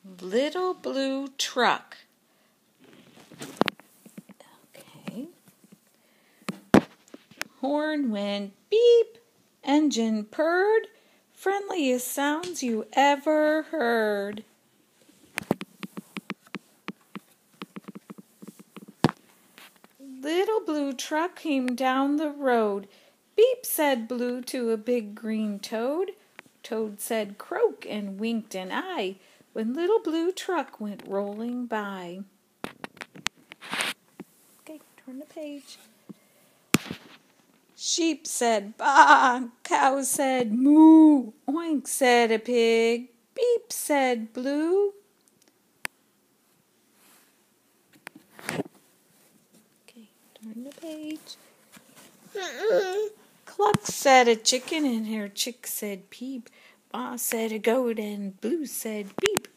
Little blue truck. Okay. Horn went beep, engine purred, friendliest sounds you ever heard. Little blue truck came down the road. Beep, said Blue to a big green toad. Toad said croak and winked an eye when little blue truck went rolling by. Okay, turn the page. Sheep said baa, cow said moo, oink said a pig, beep said Blue. Okay, turn the page. Cluck said a chicken and her chick said peep. Ma said a goat and Blue said beep.